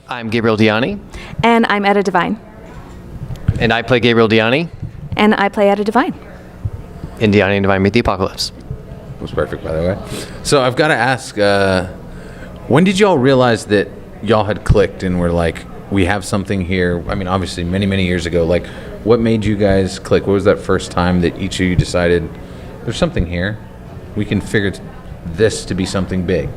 I'm Gabriel Diani. And I'm Etta Devine. And I play Gabriel Diani. And I play Etta Devine. In Diani Devine Meet the Apocalypse. That was perfect, by the way. So I've got to ask, when did y'all realize that y'all had clicked and were like, we have something here? I mean, obviously, many, many years ago. Like, what made you guys click? What was that first time that each of you decided, there's something here? We can figure this to be something big.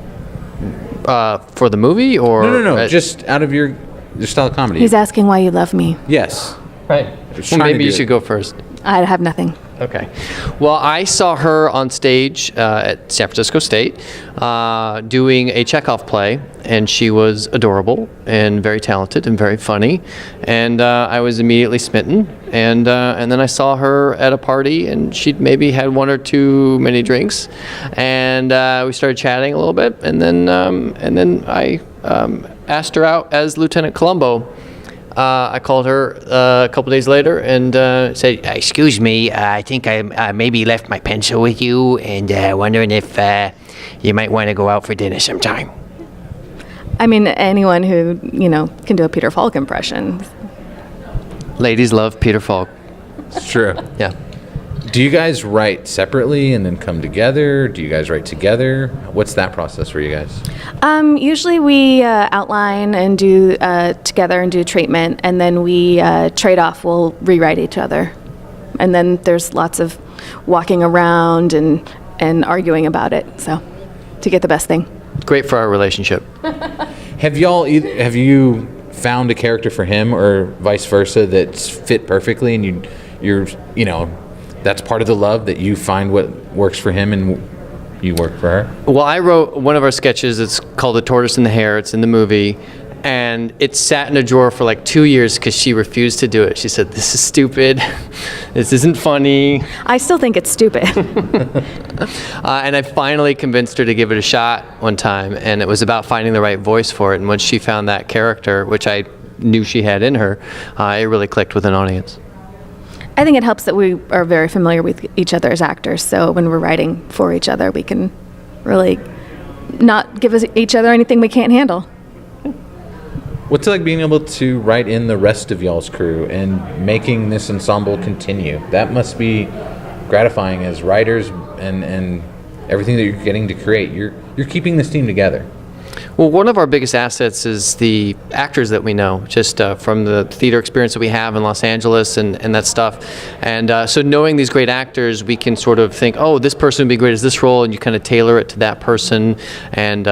For the movie, or No. Just out of your style of comedy. He's asking why you love me. Yes. Right. Well, maybe you should go first. I have nothing. Okay. Well, I saw her on stage at San Francisco State doing a Chekhov play, and she was adorable and very talented and very funny, and I was immediately smitten. And then I saw her at a party, and she'd maybe had one or too many drinks, and we started chatting a little bit, and then I asked her out as Lieutenant Columbo. I called her a couple days later and said, "Excuse me, I think I maybe left my pencil with you, and wondering if you might want to go out for dinner sometime." I mean, anyone who, can do a Peter Falk impression. Ladies love Peter Falk. It's true. Yeah. Do you guys write separately and then come together? Do you guys write together? What's that process for you guys? Usually we outline and do together and do treatment, and then we trade off. We'll rewrite each other. And then there's lots of walking around and arguing about it, so to get the best thing. Great for our relationship. Have you found a character for him or vice versa that's fit perfectly, and you're that's part of the love, that you find what works for him and you work for her? Well, I wrote one of our sketches. It's called The Tortoise and the Hare. It's in the movie. And it sat in a drawer for like 2 years because she refused to do it. She said, "This is stupid. This isn't funny." I still think it's stupid. And I finally convinced her to give it a shot one time. And it was about finding the right voice for it. And once she found that character, which I knew she had in her, it really clicked with an audience. I think it helps that we are very familiar with each other as actors, so when we're writing for each other, we can really not give each other anything we can't handle. What's it like being able to write in the rest of y'all's crew and making this ensemble continue? That must be gratifying as writers, and everything that you're getting to create. You're keeping this team together. Well, one of our biggest assets is the actors that we know, just from the theater experience that we have in Los Angeles and that stuff. And so knowing these great actors, we can sort of think, oh, this person would be great as this role, and you kind of tailor it to that person. And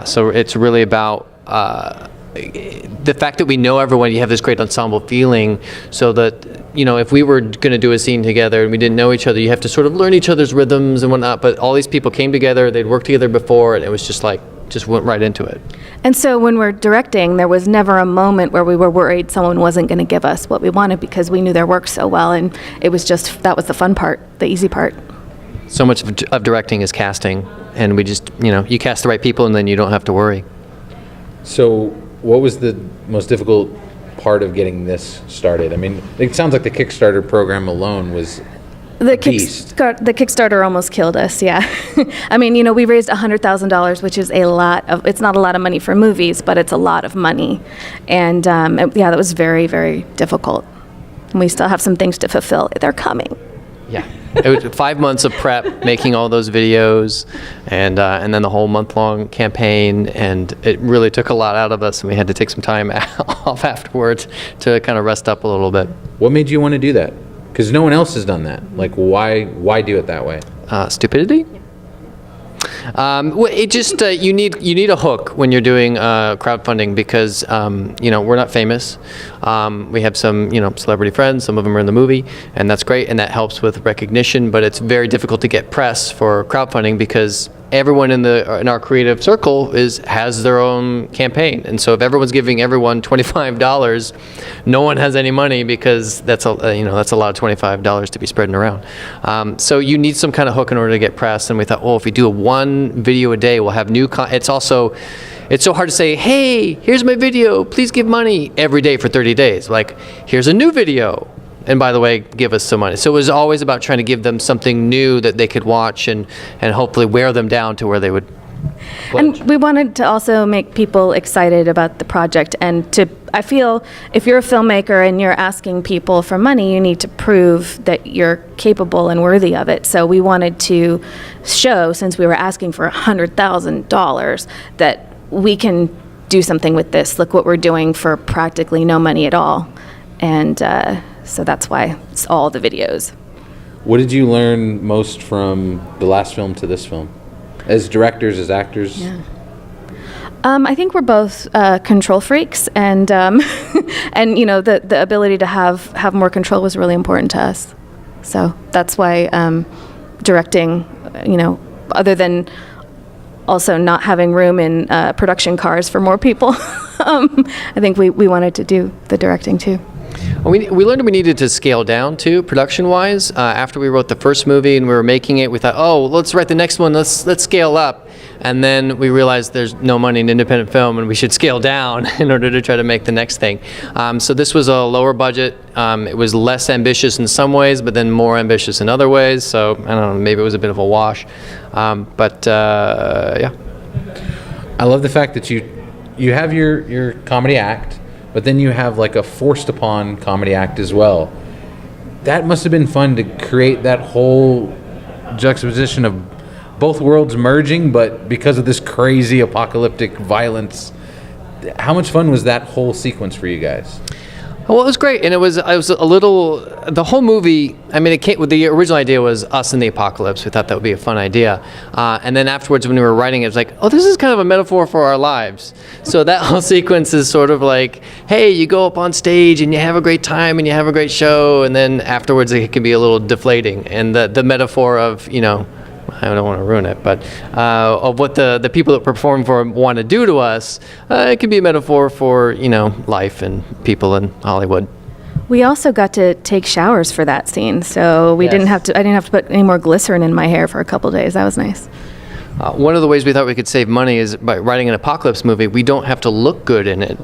so it's really about the fact that we know everyone. You have this great ensemble feeling, so that if we were going to do a scene together and we didn't know each other, you have to sort of learn each other's rhythms and whatnot. But all these people came together, they'd worked together before, and it was just went right into it. And so when we're directing, there was never a moment where we were worried someone wasn't going to give us what we wanted, because we knew their work so well, and it was that was the fun part, the easy part. So much of directing is casting, and we just, you cast the right people and then you don't have to worry. So what was the most difficult part of getting this started? I mean, it sounds like the Kickstarter program alone was the Kickstarter almost killed us, yeah. I mean, we raised $100,000, which is it's not a lot of money for movies, but it's a lot of money. And that was very, very difficult. And we still have some things to fulfill. They're coming. Yeah. It was 5 months of prep, making all those videos, and then the whole month-long campaign, and it really took a lot out of us, and we had to take some time off afterwards to kind of rest up a little bit. What made you want to do that? Because no one else has done that. Like, why do it that way? Stupidity? Well, it just you need a hook when you're doing crowdfunding, because we're not famous. We have some celebrity friends. Some of them are in the movie, and that's great, and that helps with recognition. But it's very difficult to get press for crowdfunding, because everyone in our creative circle has their own campaign, and so if everyone's giving everyone $25, no one has any money, because that's a lot of $25 to be spreading around. So you need some kind of hook in order to get press. And we thought, if we do one video a day, we'll have new. It's so hard to say, hey, here's my video, please give money every day for 30 days. Like, here's a new video, and by the way, give us some money. So it was always about trying to give them something new that they could watch and hopefully wear them down to where they would And we wanted to also make people excited about the project, and I feel if you're a filmmaker and you're asking people for money, you need to prove that you're capable and worthy of it. So we wanted to show, since we were asking for $100,000, that we can do something with this. Look what we're doing for practically no money at all. And so that's why it's all the videos. What did you learn most from the last film to this film? As directors, as actors? Yeah. I think we're both control freaks, and and the ability to have more control was really important to us. So that's why directing, other than also not having room in production cars for more people, I think we wanted to do the directing too. Well, we learned we needed to scale down too, production-wise. After we wrote the first movie and we were making it, we thought, oh, let's write the next one. Let's scale up. And then we realized there's no money in independent film, and we should scale down in order to try to make the next thing. So this was a lower budget. It was less ambitious in some ways, but then more ambitious in other ways. So I don't know, maybe it was a bit of a wash. Yeah. I love the fact that you have your comedy act, but then you have like a forced upon comedy act as well. That must have been fun to create that whole juxtaposition of both worlds merging, but because of this crazy apocalyptic violence. How much fun was that whole sequence for you guys? Well, it was great, and I was a little. The whole movie. I mean, it came with the original idea was us in the apocalypse. We thought that would be a fun idea, and then afterwards, when we were writing it, was like, oh, this is kind of a metaphor for our lives. So that whole sequence is sort of like, hey, you go up on stage and you have a great time and you have a great show, and then afterwards it can be a little deflating. And the metaphor of I don't want to ruin it, but of what the people that perform for want to do to us, it can be a metaphor for life and people in Hollywood. We also got to take showers for that scene, so I didn't have to put any more glycerin in my hair for a couple days. That was nice. One of the ways we thought we could save money is by writing an apocalypse movie. We don't have to look good in it,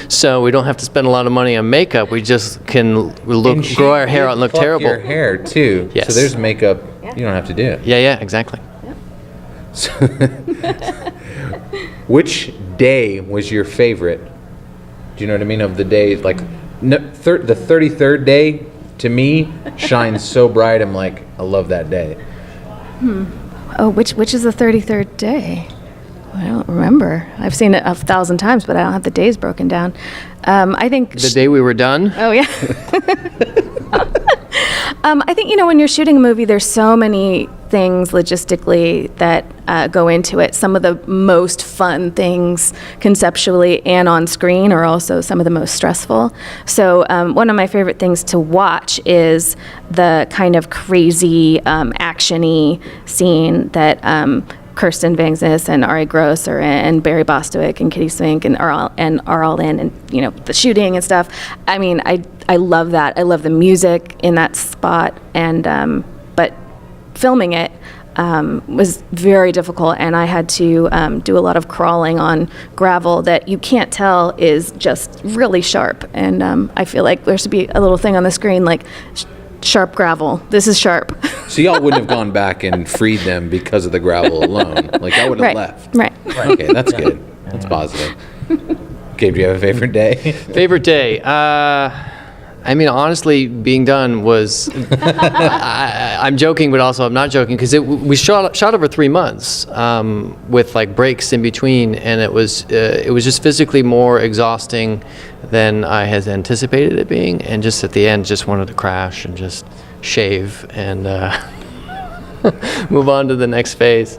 so we don't have to spend a lot of money on makeup. We just can grow our hair out and look terrible. Your hair too. Yes. So there's makeup you don't have to do. Yeah, exactly. So which day was your favorite? Do you know what I mean? Of the days, like the 33rd day to me shines so bright. I'm like, I love that day. Oh, which is the 33rd day? I don't remember. I've seen it 1,000 times, but I don't have the days broken down. I think the day we were done. Oh yeah. I think when you're shooting a movie, there's so many things logistically that go into it. Some of the most fun things conceptually and on screen are also some of the most stressful. So one of my favorite things to watch is the kind of crazy action-y scene that Kirsten Vangsness and Ari Gross are in, and Barry Bostwick and Kitty Swink and are all in, and the shooting and stuff. I mean, I love that. I love the music in that spot, and but filming it was very difficult, and I had to do a lot of crawling on gravel that you can't tell is just really sharp. And I feel like there should be a little thing on the screen like sharp gravel. This is sharp. So y'all wouldn't have gone back and freed them because of the gravel alone. Like I would have left. Right. Okay, that's good. That's positive. Gabe, do you have a favorite day? Favorite day. I mean, honestly, being done was. I'm joking, but also I'm not joking because we shot over 3 months with like breaks in between, and it was just physically more exhausting than I had anticipated it being, and just at the end, just wanted to crash and just shave and move on to the next phase.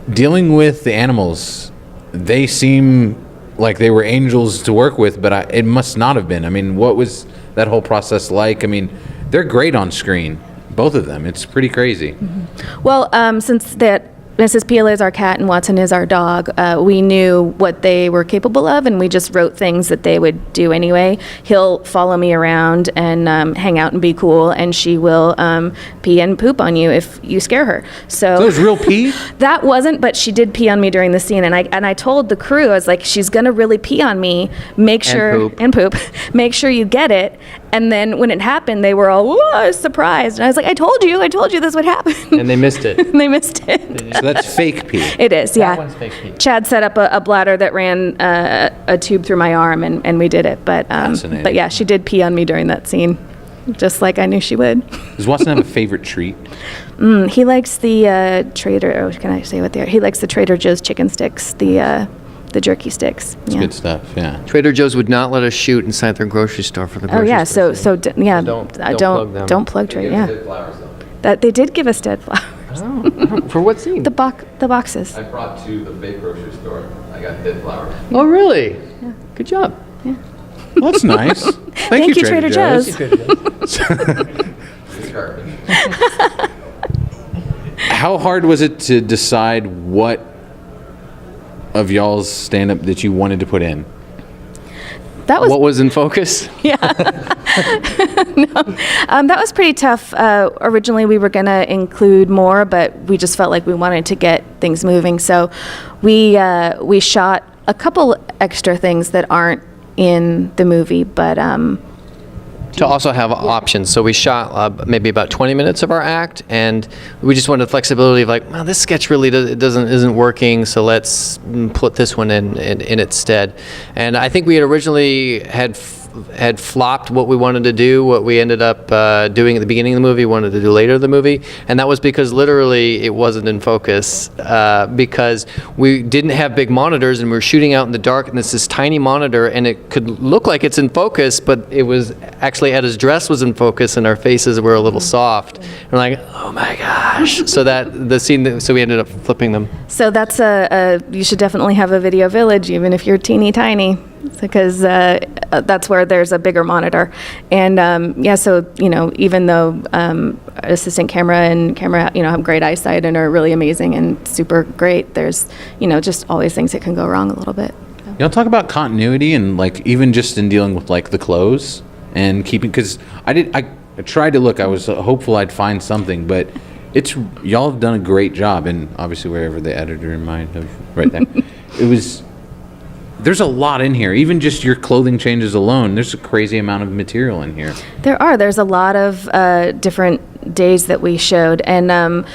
Dealing with the animals, they seem like they were angels to work with, but it must not have been. I mean, what was that whole process like? I mean, they're great on screen, both of them. It's pretty crazy. Mm-hmm. Well, since that Mrs. Peel is our cat and Watson is our dog, we knew what they were capable of, and we just wrote things that they would do anyway. He'll follow me around and hang out and be cool, and she will pee and poop on you if you scare her. So that was real pee? That wasn't, but she did pee on me during the scene, and I told the crew, I was like, she's gonna really pee on me. Make sure and poop. Make sure you get it, And then when it happened, they were all, "Whoa, I was surprised." And I was like, I told you this would happen. And they missed it. And they missed it. So that's fake pee. It is, yeah. That one's fake pee. Chad set up a bladder that ran a tube through my arm, and we did it. Fascinating. But yeah, she did pee on me during that scene, just like I knew she would. Does Watson have a favorite treat? He likes the Trader. Oh, can I say what they are? He likes the Trader Joe's chicken sticks, the jerky sticks. It's good stuff, yeah. Trader Joe's would not let us shoot inside their grocery store for the Oh grocery yeah, store. don't plug Trader. Yeah, that they did give us dead flowers. Oh, for what scene? The boxes. I brought to the fake grocery store. I got dead flowers. Oh, really? Yeah. Good job. Well, that's nice. Thank you, Trader Joe's. It's garbage. How hard was it to decide what of y'all's stand-up that you wanted to put in? That was What was in focus? that was pretty tough. Originally, we were going to include more, but we just felt like we wanted to get things moving. So we shot a couple extra things that aren't in the movie, but To also have options. So we shot maybe about 20 minutes of our act, and we just wanted the flexibility of like, well, this sketch really isn't working, so let's put this one in its stead. And I think we had originally had flopped what we wanted to do, what we ended up doing at the beginning of the movie, wanted to do later in the movie, and that was because literally it wasn't in focus because we didn't have big monitors and we were shooting out in the dark, and it's this tiny monitor, and it could look like it's in focus, but it was actually Etta's dress was in focus and our faces were a little soft. And we're like, oh my gosh! So we ended up flipping them. so that's you should definitely have a video village, even if you're teeny tiny, because that's where there's a bigger monitor. And so even though assistant camera and camera have great eyesight and are really amazing and super great, there's just always things that can go wrong a little bit. Y'all talk about continuity and like even just in dealing with like the clothes and keeping, because I tried to look, I was hopeful I'd find something, but y'all have done a great job, and obviously wherever the editor might have right there. There's a lot in here. Even just your clothing changes alone, there's a crazy amount of material in here. There's a lot of different days that we showed, and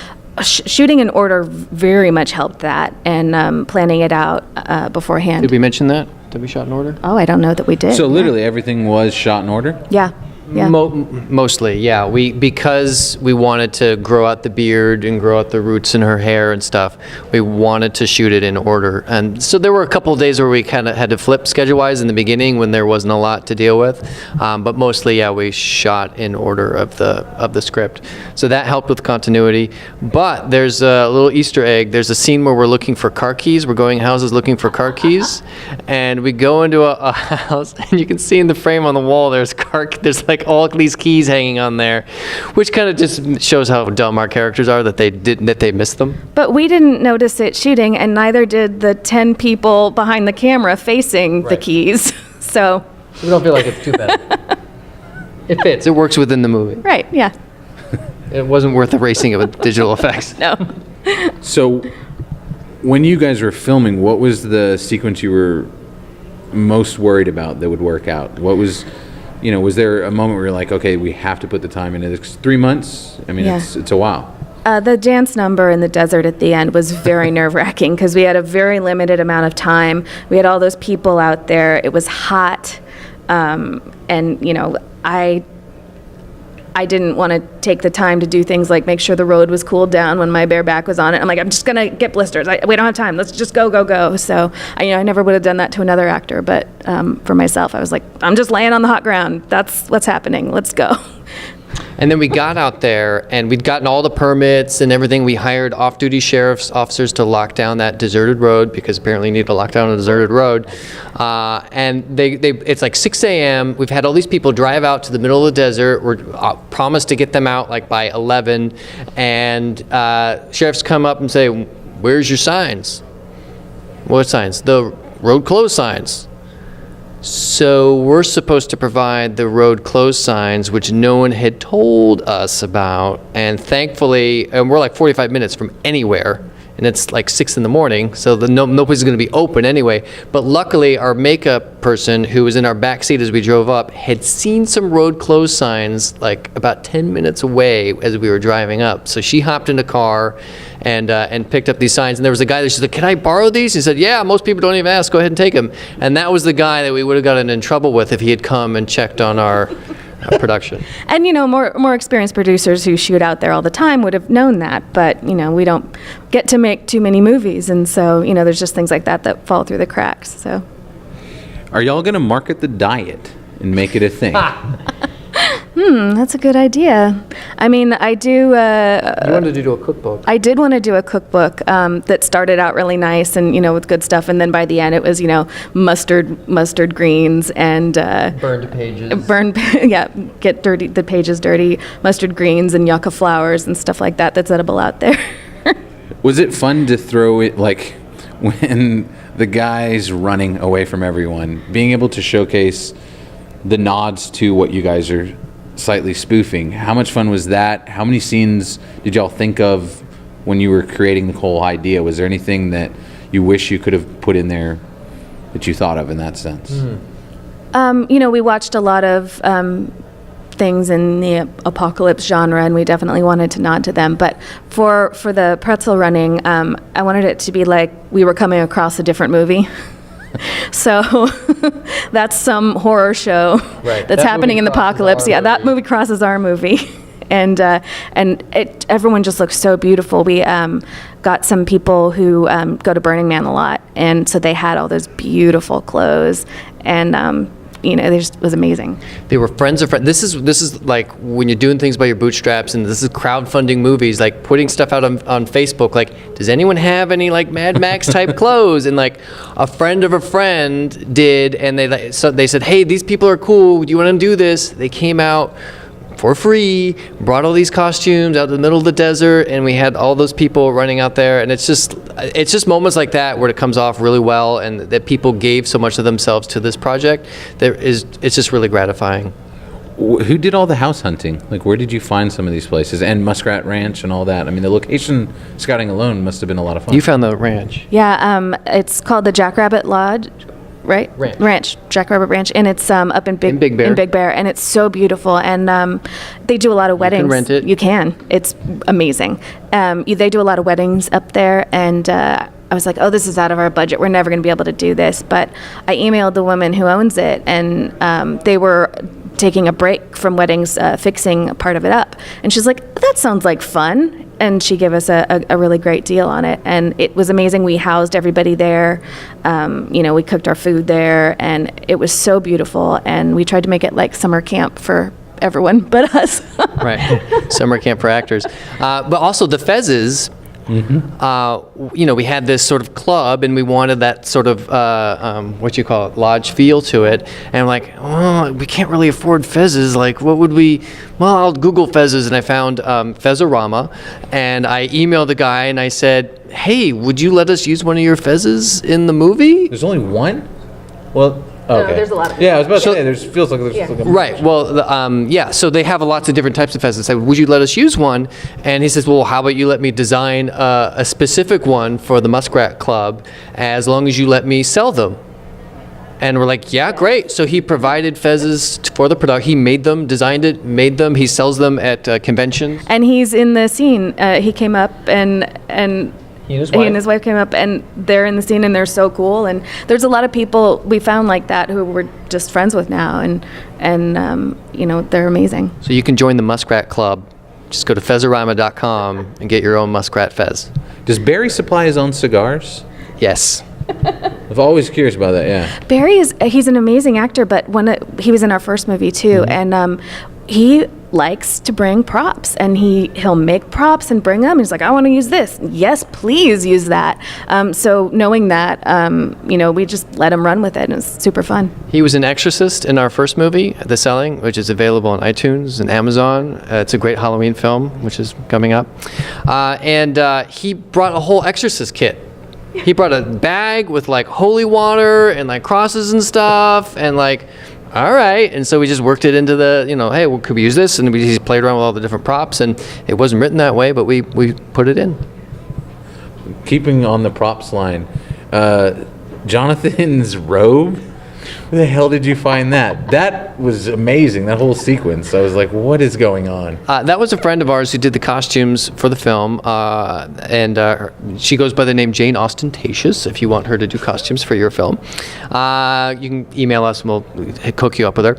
shooting in order very much helped that, and planning it out beforehand. Did we mention that? Did we shot in order? Oh, I don't know that we did. So literally everything was shot in order? Yeah. Mostly, yeah. Because we wanted to grow out the beard and grow out the roots in her hair and stuff, we wanted to shoot it in order. And so there were a couple of days where we kind of had to flip schedule-wise in the beginning when there wasn't a lot to deal with. But mostly, yeah, we shot in order of the script. So that helped with continuity. But there's a little Easter egg. There's a scene where we're looking for car keys. We're going houses looking for car keys. And we go into a house, and you can see in the frame on the wall, there's like all these keys hanging on there, which kind of just shows how dumb our characters are that they missed them. But we didn't notice it shooting, and neither did the 10 people behind the camera facing the keys. So We don't feel like it's too bad. It fits. It works within the movie. right, yeah. It wasn't worth erasing it with digital effects. No. So when you guys were filming, what was the sequence you were most worried about that would work out? What was, was there a moment where you're like, okay, we have to put the time into this? 3 months? I mean, Yeah. it's a while. The dance number in the desert at the end was very nerve-wracking because we had a very limited amount of time. We had all those people out there. It was hot. And, I didn't want to take the time to do things like make sure the road was cooled down when my bare back was on it. I'm like, I'm just going to get blisters. We don't have time. Let's just go. So, I never would have done that to another actor. But for myself, I was like, I'm just laying on the hot ground. That's what's happening. Let's go. And then we got out there, and we'd gotten all the permits and everything. We hired off-duty sheriff's officers to lock down that deserted road because apparently you need to lock down a deserted road. And it's like 6 a.m. We've had all these people drive out to the middle of the desert. We're promised to get them out like by 11. And sheriffs come up and say, "Where's your signs?" "What signs?" "The road closed signs." So we're supposed to provide the road closed signs, which no one had told us about. And thankfully, and we're like 45 minutes from anywhere and it's like 6 in the morning, so nobody's going to be open anyway. But luckily, our makeup person, who was in our back seat as we drove up, had seen some road closed signs like about 10 minutes away as we were driving up. So she hopped in the car and picked up these signs. And there was a guy that she said, "Can I borrow these?" He said, "Yeah, most people don't even ask. Go ahead and take them." And that was the guy that we would have gotten in trouble with if he had come and checked on our production. And more experienced producers who shoot out there all the time would have known that, but we don't get to make too many movies, and so there's just things like that fall through the cracks. So, Are y'all going to market the diet and make it a thing? that's a good idea. I mean, I do. You wanted to do a cookbook. I did want to do a cookbook that started out really nice and with good stuff, and then by the end it was mustard greens and Burned pages. Get the pages dirty, mustard greens and yucca flowers and stuff like that. That's edible out there. Was it fun to throw it, like, when the guy's running away from everyone, being able to showcase the nods to what you guys are slightly spoofing? How much fun was that? How many scenes did y'all think of when you were creating the whole idea? Was there anything that you wish you could have put in there that you thought of in that sense? We watched a lot of things in the apocalypse genre, and we definitely wanted to nod to them. But for the pretzel running, I wanted it to be like we were coming across a different movie. So that's some horror show Right. that's That happening movie in the crosses apocalypse. our Yeah, that movie. movie crosses our movie. And everyone just looks so beautiful. We got some people who go to Burning Man a lot, and so they had all those beautiful clothes, and it was amazing. They were friends of friends. This is like when you're doing things by your bootstraps, and this is crowdfunding movies, like putting stuff out on Facebook. Like, does anyone have any like Mad Max type clothes? And like a friend of a friend did, and they said, "Hey, these people are cool. Do you want to do this?" They came out for free, brought all these costumes out in the middle of the desert, and we had all those people running out there. And it's just moments like that where it comes off really well, and that people gave so much of themselves to this project. It's just really gratifying. Who did all the house hunting? Like, where did you find some of these places? And Muskrat Ranch and all that. I mean, the location scouting alone must have been a lot of fun. You found the ranch. Yeah, it's called the Jackrabbit Lodge, right? Ranch. Jackrabbit Ranch, and it's up in Big Bear, and it's so beautiful. And they do a lot of weddings. can rent it. You can. It's amazing. They do a lot of weddings up there, and I was like, oh, this is out of our budget. We're never going to be able to do this. But I emailed the woman who owns it, and they were taking a break from weddings, fixing part of it up. And she's like, that sounds like fun. And she gave us a really great deal on it. And it was amazing. We housed everybody there. We cooked our food there, and it was so beautiful. And we tried to make it like summer camp for everyone but us. Right. Summer camp for actors. But also the Fezzes, we had this sort of club, and we wanted that sort of, lodge feel to it. And I'm like, oh, we can't really afford Fezzes. Like, what would we? Well, I'll Google Fezzes, and I found Fezzorama. And I emailed the guy, and I said, hey, would you let us use one of your Fezzes in the movie? There's only one? Well, okay. there's a lot of Yeah, I was about to say, feels like there's like a... Right. Well, so they have lots of different types of pheasants. I said, would you let us use one? And he says, well, how about you let me design a specific one for the Muskrat Club, as long as you let me sell them. And we're like, yeah, great. So he provided fezzes for the product. He made them, designed it, made them. He sells them at conventions. And he's in the scene. He came up and He and his he wife. and his wife came up, and they're in the scene, and they're so cool. And there's a lot of people we found like that who we're just friends with now, and they're amazing. So you can join the Muskrat Club. Just go to fezzorama.com and get your own muskrat fez. Does Barry supply his own cigars? Yes. I've always curious about that, yeah. Barry he's an amazing actor, but he was in our first movie too, and he likes to bring props, and he'll make props and bring them. He's like, I want to use this. Yes, please use that. So knowing that, we just let him run with it, and it's super fun. He was an exorcist in our first movie, The Selling, which is available on iTunes and Amazon. It's a great Halloween film, which is coming up. And he brought a whole exorcist kit. He brought a bag with like holy water and like crosses and stuff, and like, all right. And so we just worked it into the, hey, well, could we use this? And we just played around with all the different props, and it wasn't written that way, but we put it in. keeping on the props line, Jonathan's robe. Where the hell did you find that? That was amazing. That whole sequence. I was like, what is going on? That was a friend of ours who did the costumes for the film, and she goes by the name Jane Ostentatious. If you want her to do costumes for your film, you can email us and we'll hook you up with her.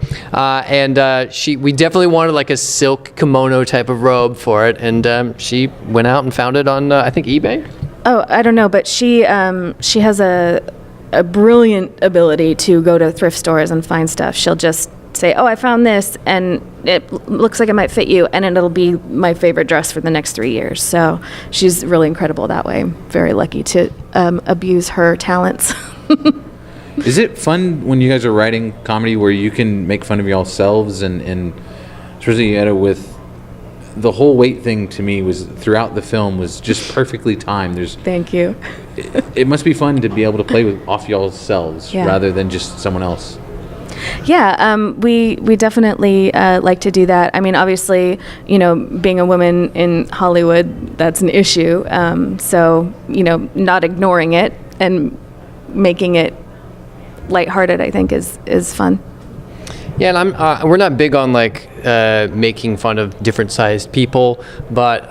We definitely wanted like a silk kimono type of robe for it, and she went out and found it on I think eBay. Oh, I don't know, but she has a brilliant ability to go to thrift stores and find stuff. She'll just say, "Oh, I found this, and it looks like it might fit you," and it'll be my favorite dress for the next 3 years. So she's really incredible that way. Very lucky to abuse her talents. Is it fun when you guys are writing comedy where you can make fun of yourselves and especially Etta, with the whole weight thing to me was throughout the film was just perfectly timed. Thank you. It must be fun to be able to play with off y'all's selves rather than just someone else. Yeah, we definitely like to do that. I mean, obviously, being a woman in Hollywood, that's an issue. So, not ignoring it and making it lighthearted, I think, is fun. Yeah, and we're not big on like making fun of different sized people, but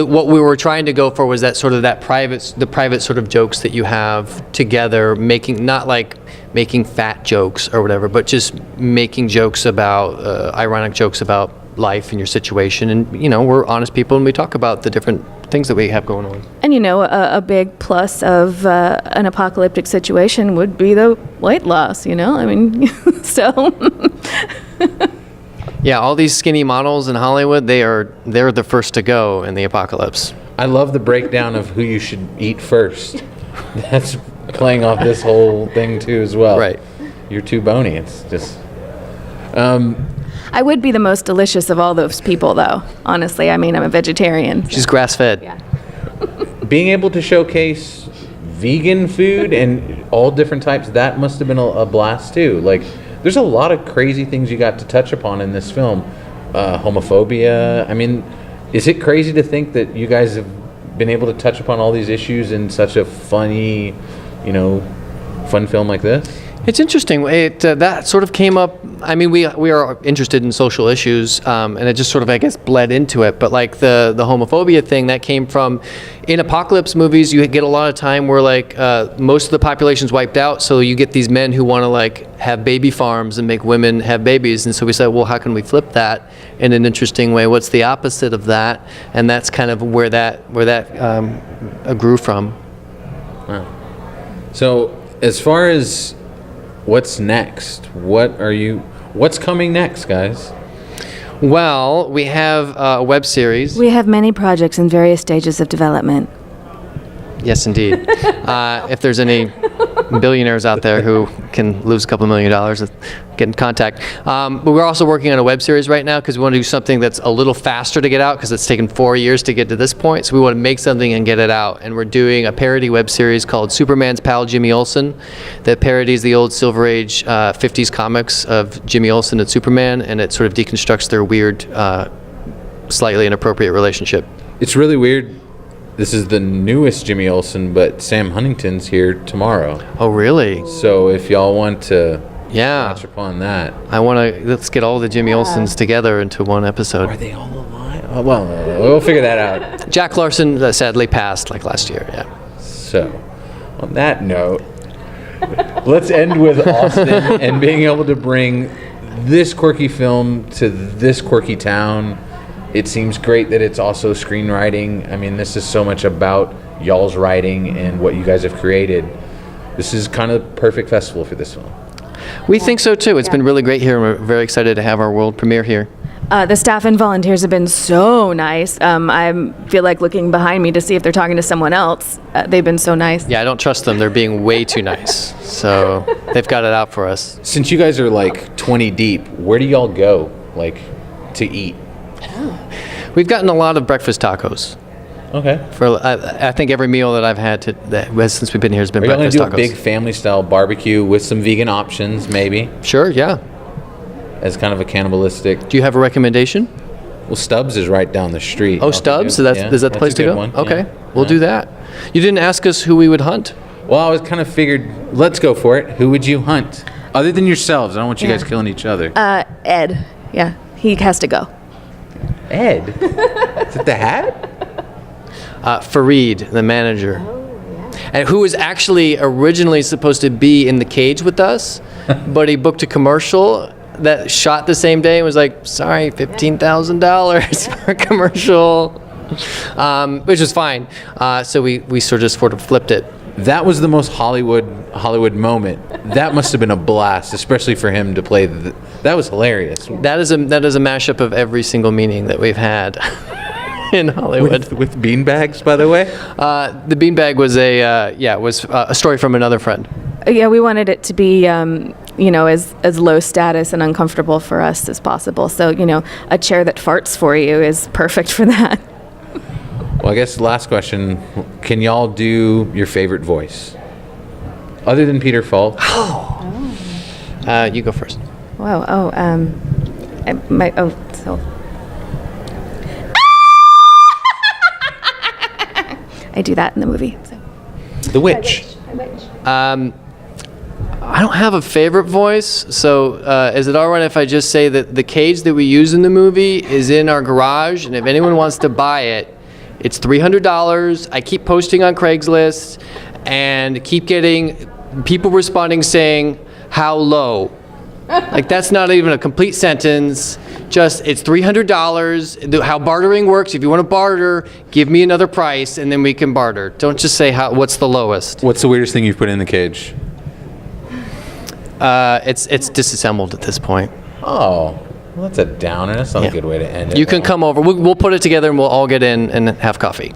what we were trying to go for was that sort of the private sort of jokes that you have together, not like making fat jokes or whatever, but just making jokes about ironic jokes about life and your situation, and we're honest people and we talk about the different things that we have going on. And a big plus of an apocalyptic situation would be the weight loss, I mean, so. Yeah, all these skinny models in Hollywood, they're the first to go in the apocalypse. I love the breakdown of who you should eat first. That's playing off this whole thing too as well. Right. You're too bony. It's just I would be the most delicious of all those people, though. Honestly, I mean, I'm a vegetarian. She's grass-fed. Yeah. being able to showcase vegan food and all different types, that must have been a blast too. Like, there's a lot of crazy things you got to touch upon in this film. Homophobia. I mean, is it crazy to think that you guys have been able to touch upon all these issues in such a funny, fun film like this? It's interesting. That sort of came up. I mean, we are interested in social issues, and it just sort of, I guess, bled into it. But like the homophobia thing, that came from, in apocalypse movies, you get a lot of time where like most of the population's wiped out, so you get these men who want to like have baby farms and make women have babies. And so we said, well, how can we flip that in an interesting way? What's the opposite of that? And that's kind of where that grew from. Wow. So as far as what's next? What's coming next, guys? Well, we have a web series. We have many projects in various stages of development. Yes, indeed. If there's any billionaires out there who can lose a couple $1 million, get in contact. But we're also working on a web series right now because we want to do something that's a little faster to get out because it's taken 4 years to get to this point. So we want to make something and get it out. And we're doing a parody web series called Superman's Pal Jimmy Olsen that parodies the old Silver Age 50s comics of Jimmy Olsen and Superman, and it sort of deconstructs their weird, slightly inappropriate relationship. It's really weird. This is the newest Jimmy Olsen, but Sam Huntington's here tomorrow. Oh, really? So if y'all want to touch Yeah. upon that. Let's get all the Jimmy Olsens together into one episode. Are they all alive? Oh, well, we'll figure that out. Jack Larson sadly passed like last year, yeah. So, on that note, let's end with Austin and being able to bring this quirky film to this quirky town. It seems great that it's also screenwriting. I mean, this is so much about y'all's writing and what you guys have created. This is kind of the perfect festival for this film. We think so too. It's been really great here, and we're very excited to have our world premiere here. The staff and volunteers have been so nice. I feel like looking behind me to see if they're talking to someone else. They've been so nice. Yeah, I don't trust them. They're being way too nice. So they've got it out for us. Since you guys are like 20 deep, where do y'all go, like, to eat? We've gotten a lot of breakfast tacos. Okay. I think every meal that I've had since we've been here has been Are y'all going to breakfast do a tacos. big family-style barbecue with some vegan options, maybe, Sure, yeah. as kind of a cannibalistic? Do you have a recommendation? Well, Stubbs is right down the street. Oh, Stubbs? So is that the place a to good go? one. Okay, Yeah. we'll do that. You didn't ask us who we would hunt. Well, I was kind of figured, let's go for it. Who would you hunt? Other than yourselves. I don't want you guys killing each other. Ed. Yeah, he has to go. Ed? Is it the hat? Fareed, the manager. And who was actually originally supposed to be in the cage with us, but he booked a commercial that shot the same day and was like, sorry, $15,000 for a commercial, which was fine. So we sort of flipped it. That was the most Hollywood moment. That must have been a blast, especially for him to play. That was hilarious. That is a mashup of every single meeting that we've had in Hollywood. With beanbags, by the way? The beanbag was a story from another friend. Yeah, we wanted it to be, as low status and uncomfortable for us as possible. So, a chair that farts for you is perfect for that. Well, I guess last question. Can y'all do your favorite voice? Other than Peter Falk? You go first. Wow. I do that in the movie. So. The Witch. I don't have a favorite voice, so is it all right if I just say that the cage that we use in the movie is in our garage, and if anyone wants to buy it, it's $300. I keep posting on Craigslist and keep getting people responding saying, how low? Like, that's not even a complete sentence. Just, it's $300. How bartering works, if you want to barter, give me another price, and then we can barter. Don't just say, what's the lowest? What's the weirdest thing you've put in the cage? It's disassembled at this point. Oh, well, that's a downer. That's not a good way to end it. You can come over. We'll put it together, and we'll all get in and have coffee.